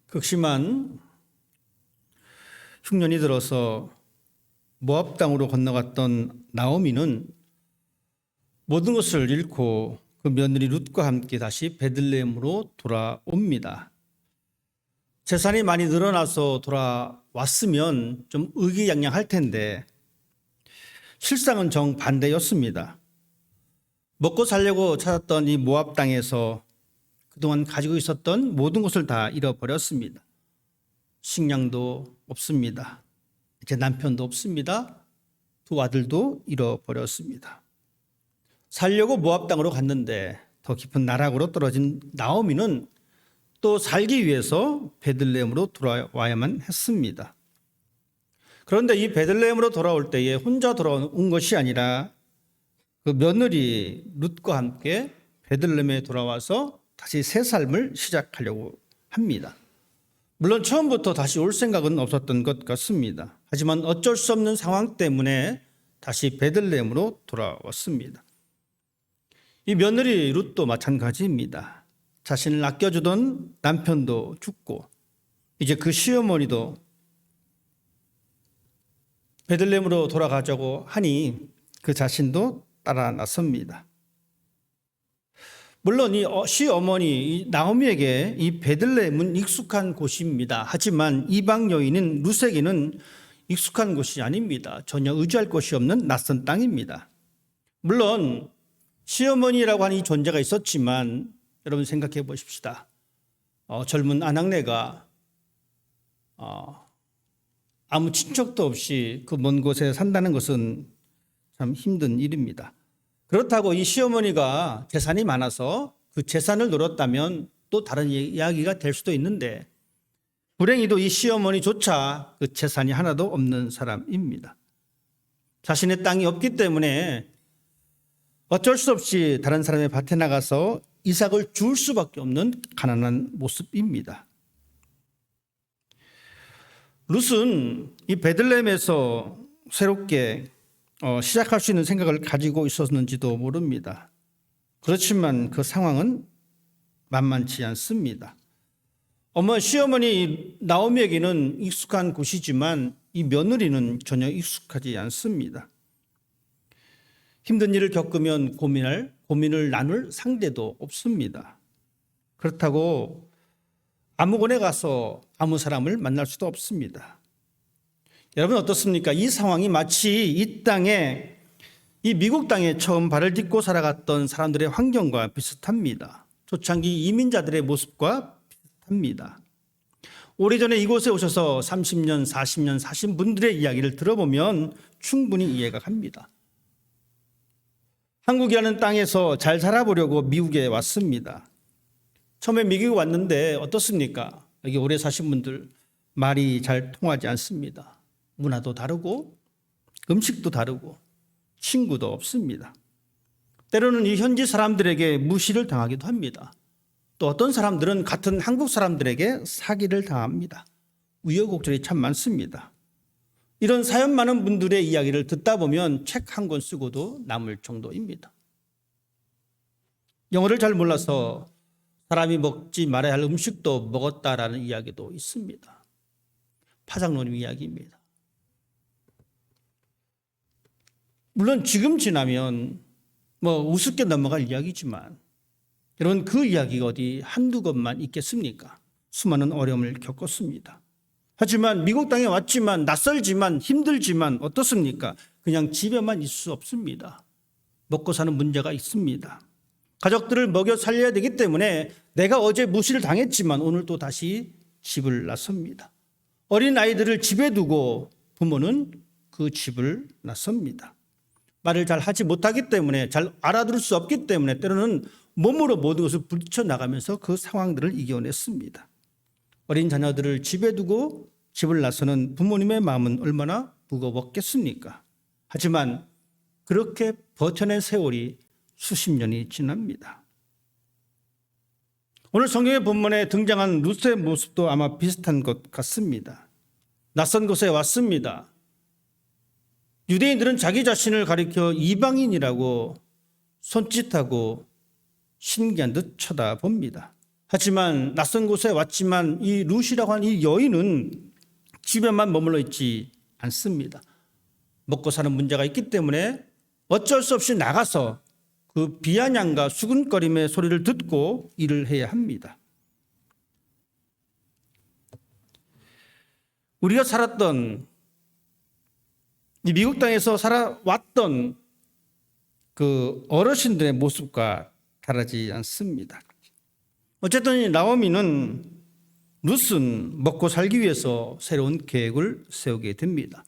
극심한 흉년이 들어서 모압 땅으로 건너갔던 나오미는 모든 것을 잃고 그 며느리 룻과 함께 다시 베들레헴으로 돌아옵니다. 재산이 많이 늘어나서 돌아왔으면 좀 의기양양할 텐데 실상은 정반대였습니다. 먹고 살려고 찾았던 이 모압 땅에서 그동안 가지고 있었던 모든 것을 다 잃어버렸습니다. 식량도 없습니다. 이제 남편도 없습니다. 두 아들도 잃어버렸습니다. 살려고 모압 땅으로 갔는데 더 깊은 나락으로 떨어진 나오미는 또 살기 위해서 베들레헴으로 돌아와야만 했습니다. 그런데 이 베들레헴으로 돌아올 때에 혼자 돌아온 것이 아니라 그 며느리 룻과 함께 베들레헴에 돌아와서 다시 새 삶을 시작하려고 합니다. 물론 처음부터 다시 올 생각은 없었던 것 같습니다. 하지만 어쩔 수 없는 상황 때문에 다시 베들레헴으로 돌아왔습니다. 이 며느리 룻도 마찬가지입니다. 자신을 아껴주던 남편도 죽고 이제 그 시어머니도 베들레헴으로 돌아가자고 하니 그 자신도 따라 나섭니다. 물론 이 시어머니 나오미에게 이 베들레헴은 익숙한 곳입니다. 하지만 이방 여인인 룻에게는 익숙한 곳이 아닙니다. 전혀 의지할 곳이 없는 낯선 땅입니다. 물론 시어머니라고 하는 이 존재가 있었지만 여러분 생각해 보십시다. 젊은 아낙네가 아무 친척도 없이 그 먼 곳에 산다는 것은 참 힘든 일입니다. 그렇다고 이 시어머니가 재산이 많아서 그 재산을 노렸다면 또 다른 이야기가 될 수도 있는데 불행히도 이 시어머니조차 그 재산이 하나도 없는 사람입니다. 자신의 땅이 없기 때문에 어쩔 수 없이 다른 사람의 밭에 나가서 이삭을 줄 수밖에 없는 가난한 모습입니다. 룻은 이 베들레헴에서 새롭게 시작할 수 있는 생각을 가지고 있었는지도 모릅니다. 그렇지만 그 상황은 만만치 않습니다. 시어머니 나오미에게는 익숙한 곳이지만 이 며느리는 전혀 익숙하지 않습니다. 힘든 일을 겪으면 고민을 나눌 상대도 없습니다. 그렇다고 아무 곳에 가서 아무 사람을 만날 수도 없습니다. 여러분 어떻습니까? 이 상황이 마치 이 땅에 이 미국 땅에 처음 발을 딛고 살아갔던 사람들의 환경과 비슷합니다. 초창기 이민자들의 모습과 비슷합니다. 오래전에 이곳에 오셔서 30년, 40년 사신 분들의 이야기를 들어보면 충분히 이해가 갑니다. 한국이라는 땅에서 잘 살아보려고 미국에 왔습니다. 처음에 미국에 왔는데 어떻습니까? 여기 오래 사신 분들 말이 잘 통하지 않습니다. 문화도 다르고 음식도 다르고 친구도 없습니다. 때로는 이 현지 사람들에게 무시를 당하기도 합니다. 또 어떤 사람들은 같은 한국 사람들에게 사기를 당합니다. 우여곡절이 참 많습니다. 이런 사연 많은 분들의 이야기를 듣다 보면 책 한 권 쓰고도 남을 정도입니다. 영어를 잘 몰라서 사람이 먹지 말아야 할 음식도 먹었다라는 이야기도 있습니다. 파장론의 이야기입니다. 물론 지금 지나면 우습게 넘어갈 이야기지만 여러분 그 이야기가 어디 한두 것만 있겠습니까? 수많은 어려움을 겪었습니다. 하지만 미국 땅에 왔지만 낯설지만 힘들지만 어떻습니까? 그냥 집에만 있을 수 없습니다. 먹고 사는 문제가 있습니다. 가족들을 먹여 살려야 되기 때문에 내가 어제 무시를 당했지만 오늘 또 다시 집을 나섭니다. 어린 아이들을 집에 두고 부모는 그 집을 나섭니다. 말을 잘 하지 못하기 때문에 잘 알아들을 수 없기 때문에 때로는 몸으로 모든 것을 부딪혀 나가면서 그 상황들을 이겨냈습니다. 어린 자녀들을 집에 두고 집을 나서는 부모님의 마음은 얼마나 무거웠겠습니까? 하지만 그렇게 버텨낸 세월이 수십 년이 지납니다. 오늘 성경의 본문에 등장한 룻의 모습도 아마 비슷한 것 같습니다. 낯선 곳에 왔습니다. 유대인들은 자기 자신을 가리켜 이방인이라고 손짓하고 신기한 듯 쳐다봅니다. 하지만 낯선 곳에 왔지만 이 룻이라고 하는 이 여인은 집에만 머물러 있지 않습니다. 먹고 사는 문제가 있기 때문에 어쩔 수 없이 나가서 그 비아냥과 수근거림의 소리를 듣고 일을 해야 합니다. 우리가 살았던 이 미국 땅에서 살아왔던 그 어르신들의 모습과 다르지 않습니다. 어쨌든 이 나오미는 룻은 먹고 살기 위해서 새로운 계획을 세우게 됩니다.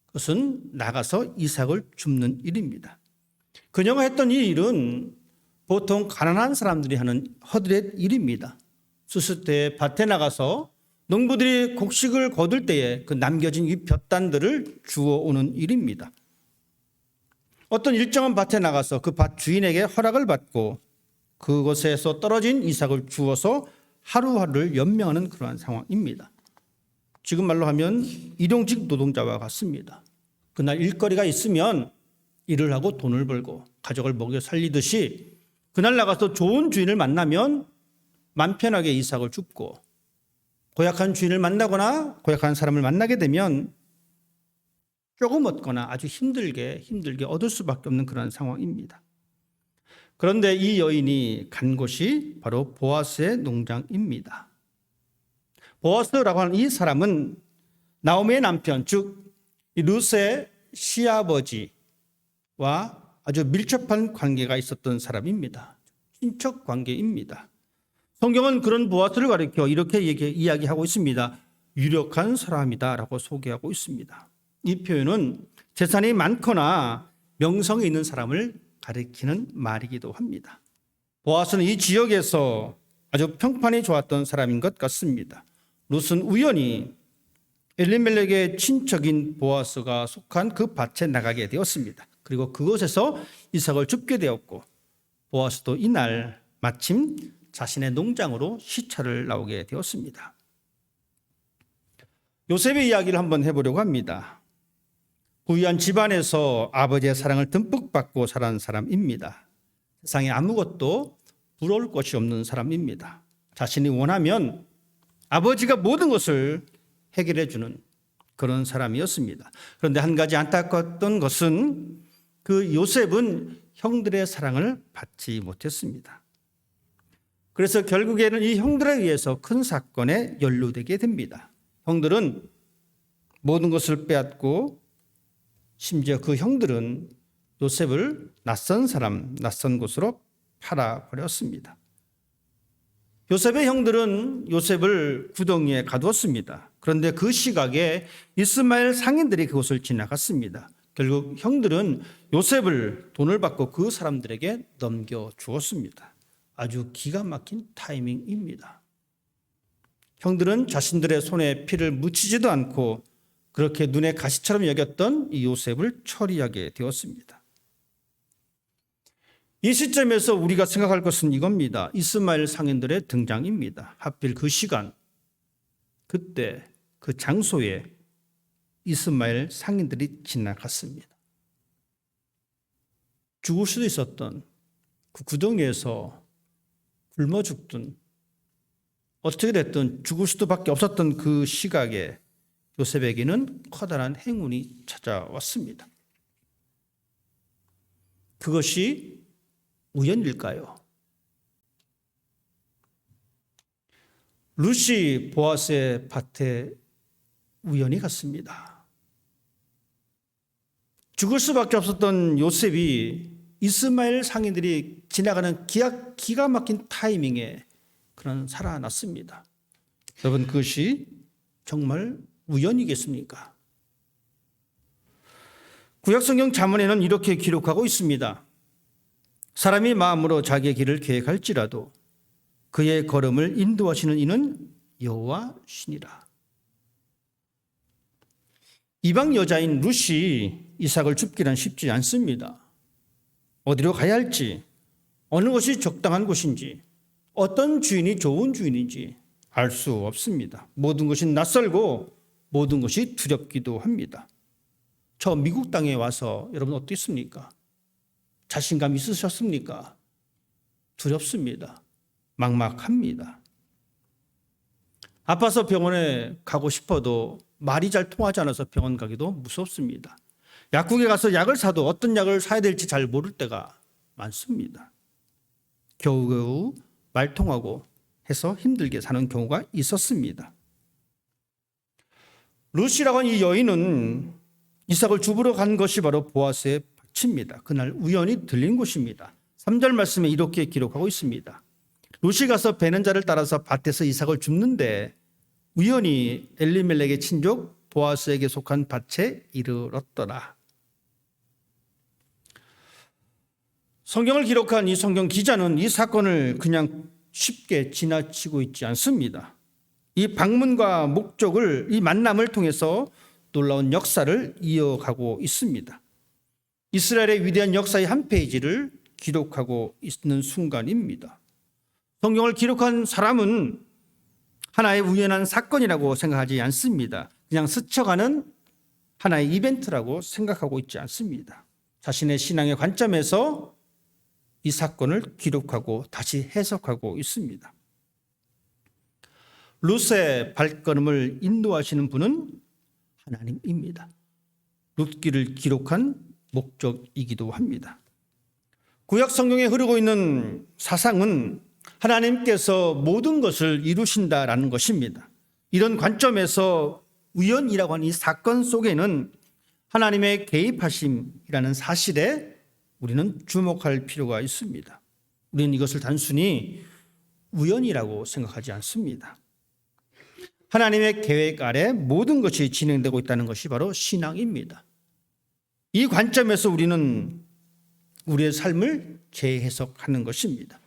그것은 나가서 이삭을 줍는 일입니다. 그녀가 했던 이 일은 보통 가난한 사람들이 하는 허드렛 일입니다. 수수 때 밭에 나가서 농부들이 곡식을 거둘 때에 그 남겨진 이 볕단들을 주워오는 일입니다. 어떤 일정한 밭에 나가서 그 밭 주인에게 허락을 받고 그곳에서 떨어진 이삭을 주워서 하루하루를 연명하는 그러한 상황입니다. 지금 말로 하면 일용직 노동자와 같습니다. 그날 일거리가 있으면 일을 하고 돈을 벌고 가족을 먹여 살리듯이 그날 나가서 좋은 주인을 만나면 맘 편하게 이삭을 줍고 고약한 주인을 만나거나 고약한 사람을 만나게 되면 조금 얻거나 아주 힘들게 얻을 수밖에 없는 그런 상황입니다. 그런데 이 여인이 간 곳이 바로 보아스의 농장입니다. 보아스라고 하는 이 사람은 나오미의 남편, 즉 룻의 시아버지와 아주 밀접한 관계가 있었던 사람입니다. 친척 관계입니다. 성경은 그런 보아스를 가리켜 이렇게 이야기하고 있습니다. 유력한 사람이다라고 소개하고 있습니다. 이 표현은 재산이 많거나 명성이 있는 사람을 가리키는 말이기도 합니다. 보아스는 이 지역에서 아주 평판이 좋았던 사람인 것 같습니다. 룻은 우연히 엘리멜렉의 친척인 보아스가 속한 그 밭에 나가게 되었습니다. 그리고 그곳에서 이삭을 줍게 되었고 보아스도 이날 마침 자신의 농장으로 시차를 나오게 되었습니다. 요셉의 이야기를 한번 해보려고 합니다. 부유한 집안에서 아버지의 사랑을 듬뿍 받고 자란 사람입니다. 세상에 아무것도 부러울 것이 없는 사람입니다. 자신이 원하면 아버지가 모든 것을 해결해 주는 그런 사람이었습니다. 그런데 한 가지 안타까웠던 것은 그 요셉은 형들의 사랑을 받지 못했습니다. 그래서 결국에는 이 형들에 의해서 큰 사건에 연루되게 됩니다. 형들은 모든 것을 빼앗고 심지어 그 형들은 요셉을 낯선 곳으로 팔아버렸습니다. 요셉의 형들은 요셉을 구덩이에 가두었습니다. 그런데 그 시각에 이스마엘 상인들이 그곳을 지나갔습니다. 결국 형들은 요셉을 돈을 받고 그 사람들에게 넘겨주었습니다. 아주 기가 막힌 타이밍입니다. 형들은 자신들의 손에 피를 묻히지도 않고 그렇게 눈에 가시처럼 여겼던 이 요셉을 처리하게 되었습니다. 이 시점에서 우리가 생각할 것은 이겁니다. 이스마엘 상인들의 등장입니다. 하필 그 시간, 그때 그 장소에 이스마엘 상인들이 지나갔습니다. 죽을 수도 있었던 그 구덩이에서 굶어 죽든 어떻게 됐든 죽을 수도밖에 없었던 그 시각에 요셉에게는 커다란 행운이 찾아왔습니다. 그것이 우연일까요? 룻이 보아스의 밭에 우연히 갔습니다. 죽을 수밖에 없었던 요셉이 이스마엘 상인들이 지나가는 기가 막힌 타이밍에 그런 살아났습니다. 여러분, 그것이 정말 우연이겠습니까? 구약성경 잠언에는 이렇게 기록하고 있습니다. 사람이 마음으로 자기의 길을 계획할지라도 그의 걸음을 인도하시는 이는 여호와시니라. 이방 여자인 룻이 이삭을 줍기란 쉽지 않습니다. 어디로 가야 할지, 어느 곳이 적당한 곳인지, 어떤 주인이 좋은 주인인지 알 수 없습니다. 모든 것이 낯설고 모든 것이 두렵기도 합니다. 저 미국 땅에 와서 여러분 어땠습니까? 자신감 있으셨습니까? 두렵습니다. 막막합니다. 아파서 병원에 가고 싶어도 말이 잘 통하지 않아서 병원 가기도 무섭습니다. 약국에 가서 약을 사도 어떤 약을 사야 될지 잘 모를 때가 많습니다. 겨우겨우 말 통하고 해서 힘들게 사는 경우가 있었습니다. 룻이라고 하는 이 여인은 이삭을 주부러 간 것이 바로 보아스의 밭입니다. 그날 우연히 들린 곳입니다. 3절 말씀에 이렇게 기록하고 있습니다. 룻이 가서 베는 자를 따라서 밭에서 이삭을 줍는데 우연히 엘리멜렉의 친족 보아스에게 속한 밭에 이르렀더라. 성경을 기록한 이 성경 기자는 이 사건을 그냥 쉽게 지나치고 있지 않습니다. 이 방문과 목적을, 이 만남을 통해서 놀라운 역사를 이어가고 있습니다. 이스라엘의 위대한 역사의 한 페이지를 기록하고 있는 순간입니다. 성경을 기록한 사람은 하나의 우연한 사건이라고 생각하지 않습니다. 그냥 스쳐가는 하나의 이벤트라고 생각하고 있지 않습니다. 자신의 신앙의 관점에서 이 사건을 기록하고 다시 해석하고 있습니다. 룻의 발걸음을 인도하시는 분은 하나님입니다. 룻기를 기록한 목적이기도 합니다. 구약 성경에 흐르고 있는 사상은 하나님께서 모든 것을 이루신다라는 것입니다. 이런 관점에서 우연이라고 하는 이 사건 속에는 하나님의 개입하심이라는 사실에 우리는 주목할 필요가 있습니다. 우리는 이것을 단순히 우연이라고 생각하지 않습니다. 하나님의 계획 아래 모든 것이 진행되고 있다는 것이 바로 신앙입니다. 이 관점에서 우리는 우리의 삶을 재해석하는 것입니다.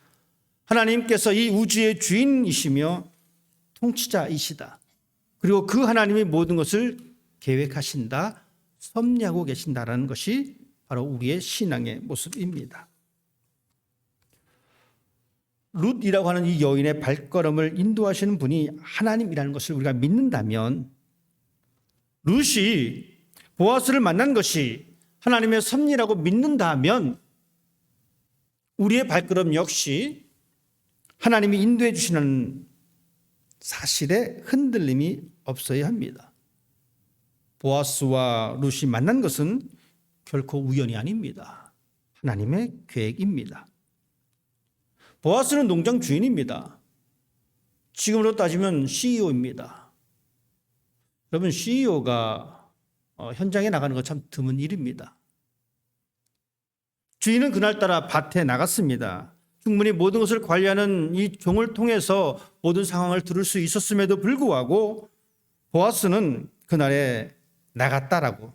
하나님께서 이 우주의 주인이시며 통치자이시다. 그리고 그 하나님이 모든 것을 계획하신다, 섭리하고 계신다라는 것이 바로 우리의 신앙의 모습입니다. 룻이라고 하는 이 여인의 발걸음을 인도하시는 분이 하나님이라는 것을 우리가 믿는다면, 룻이 보아스를 만난 것이 하나님의 섭리라고 믿는다면 우리의 발걸음 역시 하나님이 인도해 주시는 사실에 흔들림이 없어야 합니다. 보아스와 룻이 만난 것은 결코 우연이 아닙니다. 하나님의 계획입니다. 보아스는 농장 주인입니다. 지금으로 따지면 CEO입니다. 여러분, CEO가 현장에 나가는 것 참 드문 일입니다. 주인은 그날따라 밭에 나갔습니다. 충분히 모든 것을 관리하는 이 종을 통해서 모든 상황을 들을 수 있었음에도 불구하고 보아스는 그날에 나갔다라고,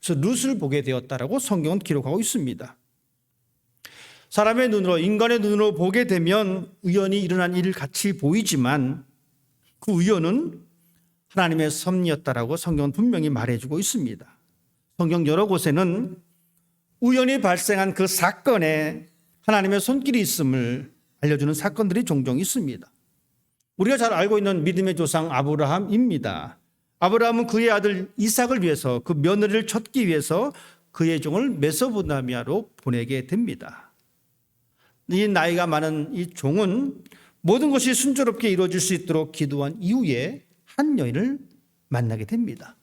그래서 룻을 보게 되었다라고 성경은 기록하고 있습니다. 사람의 눈으로, 인간의 눈으로 보게 되면 우연히 일어난 일 같이 보이지만 그 우연은 하나님의 섭리였다라고 성경은 분명히 말해주고 있습니다. 성경 여러 곳에는 우연히 발생한 그 사건에 하나님의 손길이 있음을 알려주는 사건들이 종종 있습니다. 우리가 잘 알고 있는 믿음의 조상 아브라함입니다. 아브라함은 그의 아들 이삭을 위해서, 그 며느리를 찾기 위해서 그의 종을 메소포타미아로 보내게 됩니다. 이 나이가 많은 이 종은 모든 것이 순조롭게 이루어질 수 있도록 기도한 이후에 한 여인을 만나게 됩니다.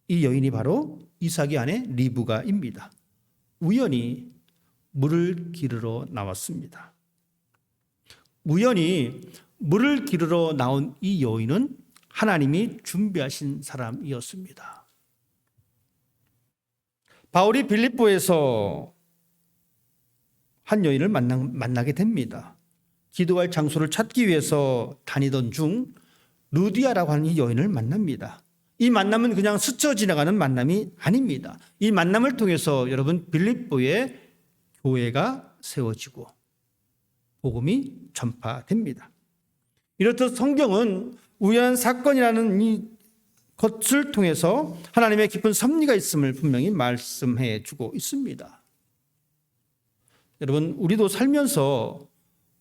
이 여인이 바로 이삭의 아내 리브가입니다. 우연히 물을 기르러 나왔습니다. 우연히 물을 기르러 나온 이 여인은 하나님이 준비하신 사람이었습니다. 바울이 빌립보에서 한 여인을 만나게 됩니다. 기도할 장소를 찾기 위해서 다니던 중 루디아라고 하는 이 여인을 만납니다. 이 만남은 그냥 스쳐 지나가는 만남이 아닙니다. 이 만남을 통해서 여러분, 빌립보에 교회가 세워지고 복음이 전파됩니다. 이렇듯 성경은 우연한 사건이라는 이 것을 통해서 하나님의 깊은 섭리가 있음을 분명히 말씀해 주고 있습니다. 여러분, 우리도 살면서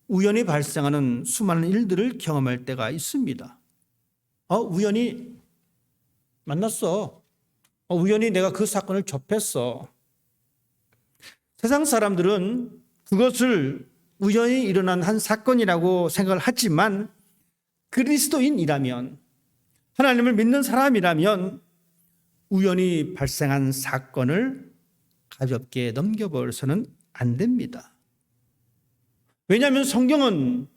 우연히 발생하는 수많은 일들을 경험할 때가 있습니다. 우연히 만났어. 우연히 내가 그 사건을 접했어. 세상 사람들은 그것을 우연히 일어난 한 사건이라고 생각을 하지만 그리스도인이라면, 하나님을 믿는 사람이라면 우연히 발생한 사건을 가볍게 넘겨버려서는 안 됩니다. 왜냐하면 성경은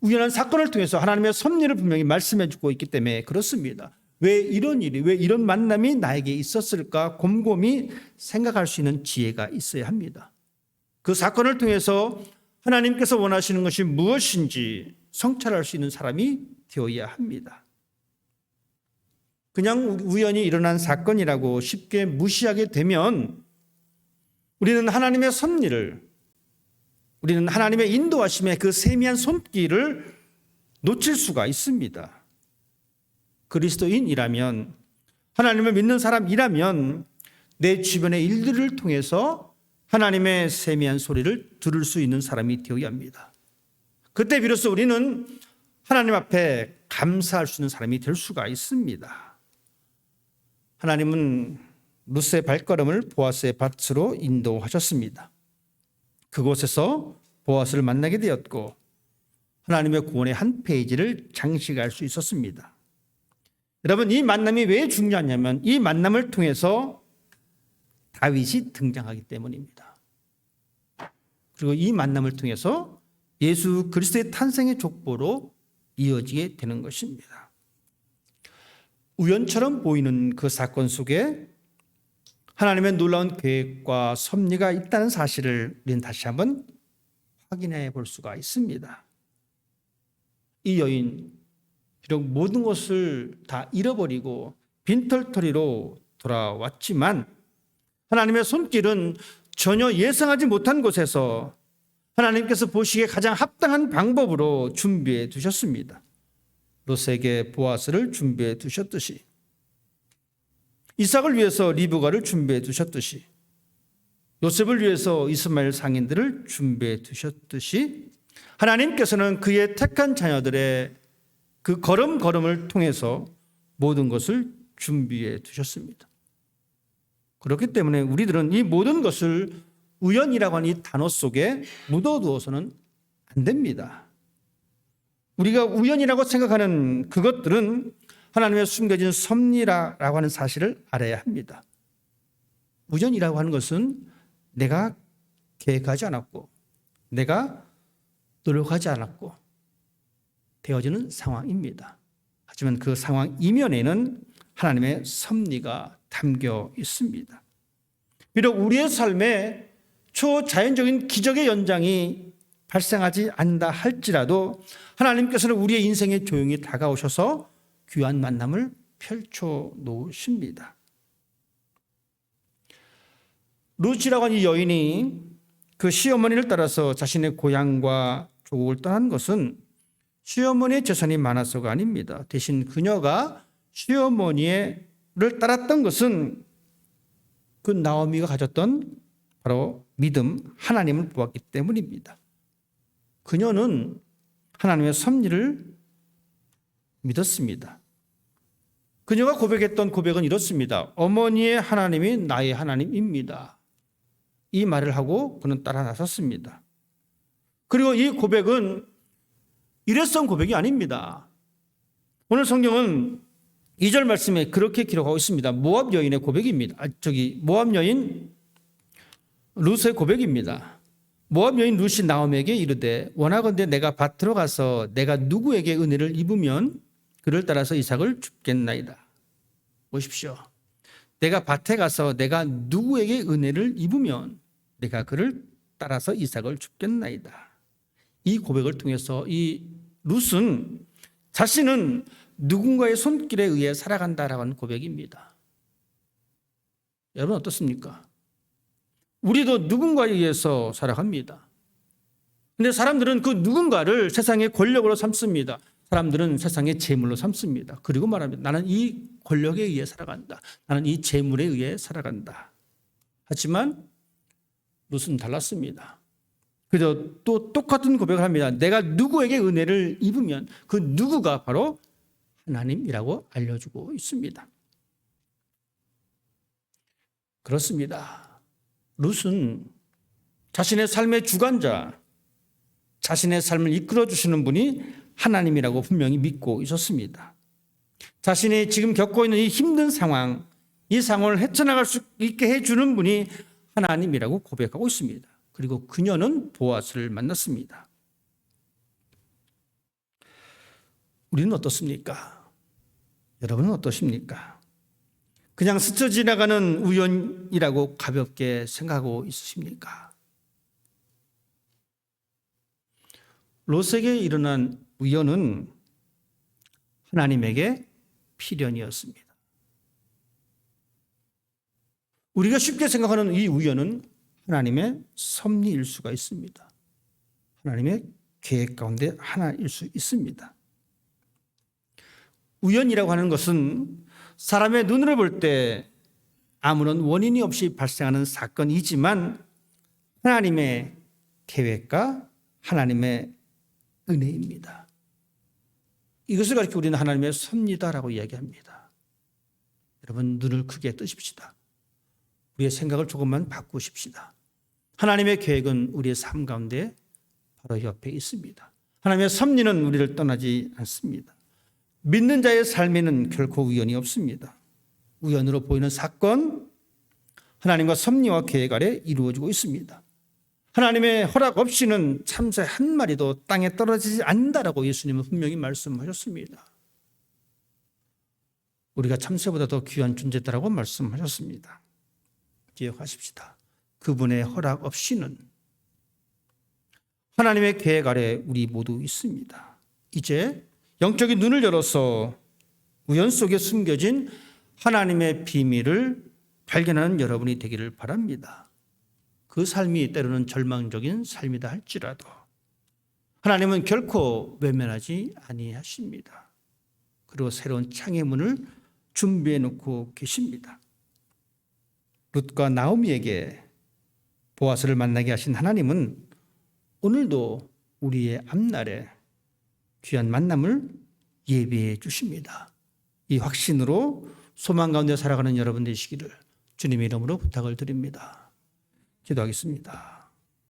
우연한 사건을 통해서 하나님의 섭리를 분명히 말씀해 주고 있기 때문에 그렇습니다. 왜 이런 일이, 왜 이런 만남이 나에게 있었을까 곰곰이 생각할 수 있는 지혜가 있어야 합니다. 그 사건을 통해서 하나님께서 원하시는 것이 무엇인지 성찰할 수 있는 사람이 되어야 합니다. 그냥 우연히 일어난 사건이라고 쉽게 무시하게 되면 우리는 하나님의 섭리를, 우리는 하나님의 인도하심의 그 세미한 손길을 놓칠 수가 있습니다. 그리스도인이라면, 하나님을 믿는 사람이라면 내 주변의 일들을 통해서 하나님의 세미한 소리를 들을 수 있는 사람이 되어야 합니다. 그때 비로소 우리는 하나님 앞에 감사할 수 있는 사람이 될 수가 있습니다. 하나님은 룻의 발걸음을 보아스의 밭으로 인도하셨습니다. 그곳에서 보아스를 만나게 되었고 하나님의 구원의 한 페이지를 장식할 수 있었습니다. 여러분, 이 만남이 왜 중요하냐면 이 만남을 통해서 다윗이 등장하기 때문입니다. 그리고 이 만남을 통해서 예수 그리스도의 탄생의 족보로 이어지게 되는 것입니다. 우연처럼 보이는 그 사건 속에 하나님의 놀라운 계획과 섭리가 있다는 사실을 우리는 다시 한번 확인해 볼 수가 있습니다. 이 여인, 비록 모든 것을 다 잃어버리고 빈털터리로 돌아왔지만 하나님의 손길은 전혀 예상하지 못한 곳에서 하나님께서 보시기에 가장 합당한 방법으로 준비해 두셨습니다. 롯에게 보아스를 준비해 두셨듯이, 이삭을 위해서 리브가를 준비해 두셨듯이, 요셉을 위해서 이스마엘 상인들을 준비해 두셨듯이 하나님께서는 그의 택한 자녀들의 그 걸음걸음을 통해서 모든 것을 준비해 두셨습니다. 그렇기 때문에 우리들은 이 모든 것을 우연이라고 하는 이 단어 속에 묻어두어서는 안 됩니다. 우리가 우연이라고 생각하는 그것들은 하나님의 숨겨진 섭리라고 하는 사실을 알아야 합니다. 우연이라고 하는 것은 내가 계획하지 않았고 내가 노력하지 않았고 되어지는 상황입니다. 하지만 그 상황 이면에는 하나님의 섭리가 담겨 있습니다. 비록 우리의 삶에 초자연적인 기적의 연장이 발생하지 않는다 할지라도 하나님께서는 우리의 인생에 조용히 다가오셔서 귀한 만남을 펼쳐 놓으십니다. 룻이라고 하는 이 여인이 그 시어머니를 따라서 자신의 고향과 조국을 떠난 것은 시어머니의 재산이 많아서가 아닙니다. 대신 그녀가 시어머니를 따랐던 것은 그 나오미가 가졌던 바로 믿음, 하나님을 보았기 때문입니다. 그녀는 하나님의 섭리를 믿었습니다. 그녀가 고백했던 고백은 이렇습니다. 어머니의 하나님이 나의 하나님입니다. 이 말을 하고 그는 따라 나섰습니다. 그리고 이 고백은 일회성 고백이 아닙니다. 오늘 성경은 2절 말씀에 그렇게 기록하고 있습니다. 모압 여인의 고백입니다. 모압 여인 룻의 고백입니다. 모압 여인 룻이 나오미에게 이르되 원하건대 내가 밭으로 가서 내가 누구에게 은혜를 입으면 그를 따라서 이삭을 줍겠나이다. 보십시오. 내가 밭에 가서 내가 누구에게 은혜를 입으면 내가 그를 따라서 이삭을 줍겠나이다. 이 고백을 통해서 이 룻은 자신은 누군가의 손길에 의해 살아간다라고 하는 고백입니다. 여러분 어떻습니까? 우리도 누군가에 의해서 살아갑니다. 그런데 사람들은 그 누군가를 세상의 권력으로 삼습니다. 사람들은 세상의 재물로 삼습니다. 그리고 말합니다. 나는 이 권력에 의해 살아간다. 나는 이 재물에 의해 살아간다. 하지만 룻은 달랐습니다. 그래서 또 똑같은 고백을 합니다. 내가 누구에게 은혜를 입으면 그 누구가 바로 하나님이라고 알려주고 있습니다. 그렇습니다. 룻은 자신의 삶의 주관자, 자신의 삶을 이끌어 주시는 분이 하나님이라고 분명히 믿고 있었습니다. 자신이 지금 겪고 있는 이 힘든 상황, 이 상황을 헤쳐나갈 수 있게 해주는 분이 하나님이라고 고백하고 있습니다. 그리고 그녀는 보아스를 만났습니다. 우리는 어떻습니까? 여러분은 어떠십니까? 그냥 스쳐 지나가는 우연이라고 가볍게 생각하고 있으십니까? 롯에게 일어난 우연은 하나님에게 필연이었습니다. 우리가 쉽게 생각하는 이 우연은 하나님의 섭리일 수가 있습니다. 하나님의 계획 가운데 하나일 수 있습니다. 우연이라고 하는 것은 사람의 눈으로 볼 때 아무런 원인이 없이 발생하는 사건이지만 하나님의 계획과 하나님의 은혜입니다. 이것을 가리켜 우리는 하나님의 섭리다라고 이야기합니다. 여러분, 눈을 크게 뜨십시다. 우리의 생각을 조금만 바꾸십시다. 하나님의 계획은 우리의 삶 가운데 바로 옆에 있습니다. 하나님의 섭리는 우리를 떠나지 않습니다. 믿는 자의 삶에는 결코 우연이 없습니다. 우연으로 보이는 사건, 하나님과 섭리와 계획 아래 이루어지고 있습니다. 하나님의 허락 없이는 참새 한 마리도 땅에 떨어지지 않는다라고 예수님은 분명히 말씀하셨습니다. 우리가 참새보다 더 귀한 존재다라고 말씀하셨습니다. 기억하십시다. 그분의 허락 없이는 하나님의 계획 아래 우리 모두 있습니다. 이제 영적인 눈을 열어서 우연 속에 숨겨진 하나님의 비밀을 발견하는 여러분이 되기를 바랍니다. 그 삶이 때로는 절망적인 삶이다 할지라도 하나님은 결코 외면하지 아니하십니다. 그리고 새로운 창의 문을 준비해 놓고 계십니다. 룻과 나오미에게 보아스를 만나게 하신 하나님은 오늘도 우리의 앞날에 귀한 만남을 예비해 주십니다. 이 확신으로 소망 가운데 살아가는 여러분 되시기를 주님의 이름으로 부탁을 드립니다. 기도하겠습니다.